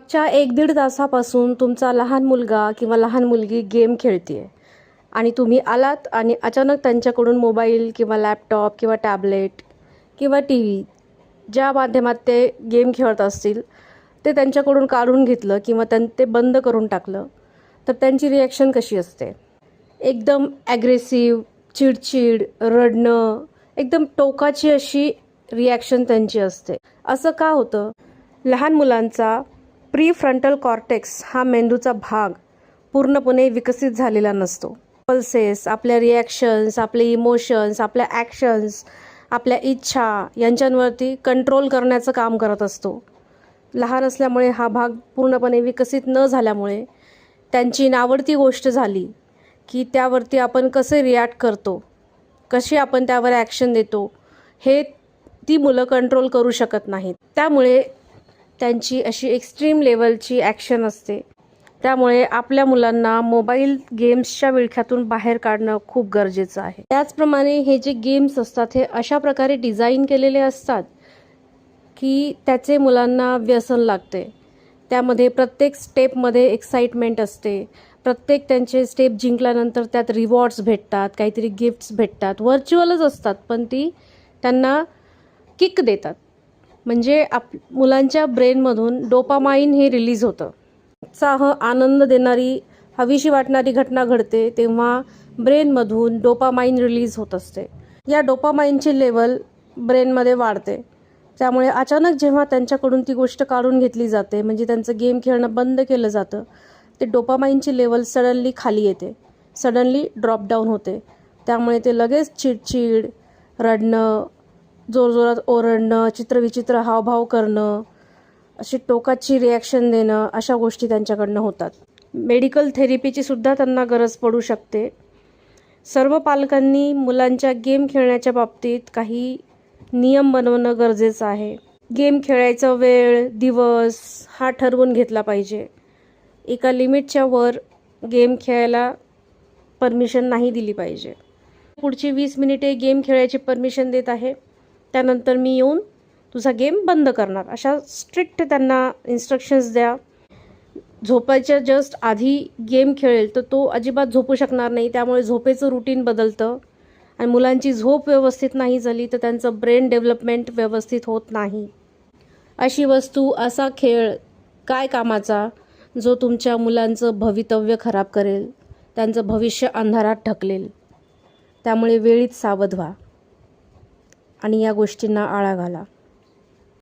मागच्या 1-1.5 तासापासून तुमचा लहान मुलगा किंवा लहान मुलगी गेम खेळतीये आणि तुम्ही आलात आणि अचानक त्यांच्याकडून मोबाईल किंवा लॅपटॉप किंवा टॅबलेट किंवा टी व्ही ज्या माध्यमात ते गेम खेळत असतील ते त्यांच्याकडून काढून घेतलं किंवा ते बंद करून टाकलं, तर त्यांची रिॲक्शन कशी असते? एकदम ॲग्रेसिव्ह, चिडचिड, रडणं, एकदम टोकाची अशी रिॲक्शन त्यांची असते. असं का होतं? लहान मुलांचा प्रीफ्रंटल कॉर्टेक्स हा मेंदूचा भाग पूर्णपणे विकसित झालेला नसतो. पल्सेस, आपल्या रिॲक्शन्स, आपले इमोशन्स, आपल्या ॲक्शन्स, आपल्या इच्छा यांच्यावरती कंट्रोल करण्याचं काम करत असतो. लहान असल्यामुळे हा भाग पूर्णपणे विकसित न झाल्यामुळे त्यांची नावडती गोष्ट झाली की त्यावरती आपण कसे रिॲक्ट करतो, कशी आपण त्यावर ॲक्शन देतो, हे ती मुलं कंट्रोल करू शकत नाहीत. त्यामुळे त्यांची अशी एक्स्ट्रीम लेवलची ॲक्शन असते. त्यामुळे आपल्या मुलांना मोबाईल गेम्सच्या विळख्यातून बाहेर काढणं खूप गरजेचं आहे. त्याचप्रमाणे हे जे गेम्स असतात हे अशा प्रकारे डिझाईन केलेले असतात की त्याचे मुलांना व्यसन लागते. त्यामध्ये प्रत्येक स्टेपमध्ये एक्साइटमेंट असते. प्रत्येक त्यांचे स्टेप जिंकल्यानंतर त्यात रिवॉर्ड्स भेटतात, काहीतरी गिफ्ट्स भेटतात. व्हर्च्युअलच असतात पण ती त्यांना किक देतात. म्हणजे मुलांच्या ब्रेनमधून डोपामाइन हे रिलीज होतं. उत्साह, आनंद देणारी, हवीशी वाटणारी घटना घडते तेव्हा ब्रेनमधून डोपामाइन रिलीज होत असते. या डोपामाइनची लेवल ब्रेनमध्ये वाढते. त्यामुळे अचानक जेव्हा त्यांच्याकडून ती गोष्ट काढून घेतली जाते, म्हणजे त्यांचं गेम खेळणं बंद केलं जातं, ते डोपामाइनची लेवल सडनली खाली येते, सडनली ड्रॉपडाऊन होते. त्यामुळे ते लगेच चिडचिड, रडणं, जोरजोरात ओरडणं, चित्रविचित्र हावभाव करणं, अशी टोकाची रिॲक्शन देणं, अशा गोष्टी त्यांच्याकडनं होतात. मेडिकल थेरपीची सुद्धा त्यांना गरज पडू शकते. सर्व पालकांनी मुलांच्या गेम खेळण्याच्या बाबतीत काही नियम बनवणं गरजेचं आहे. गेम खेळायचा वेळ, दिवस हा ठरवून घेतला पाहिजे. एका लिमिटच्या वर गेम खेळायला परमिशन नाही दिली पाहिजे. पुढची 20 मिनिटे गेम खेळायची परमिशन देत आहे, त्यानंतर मी येऊन तुझा गेम बंद करणार, अशा स्ट्रिक्ट त्यांना इन्स्ट्रक्शन्स द्या. झोपायच्या जस्ट आधी गेम खेळेल तर तो अजिबात झोपू शकणार नाही. त्यामुळे झोपेचं रुटीन बदलतं आणि मुलांची झोप व्यवस्थित नाही झाली तर त्यांचं ब्रेन डेव्हलपमेंट व्यवस्थित होत नाही. अशी वस्तू, असा खेळ काय कामाचा जो तुमच्या मुलांचं भवितव्य खराब करेल, त्यांचं भविष्य अंधारात ढकलेल. त्यामुळे वेळीच सावध व्हा आणि या गोष्टींना आळा घाला.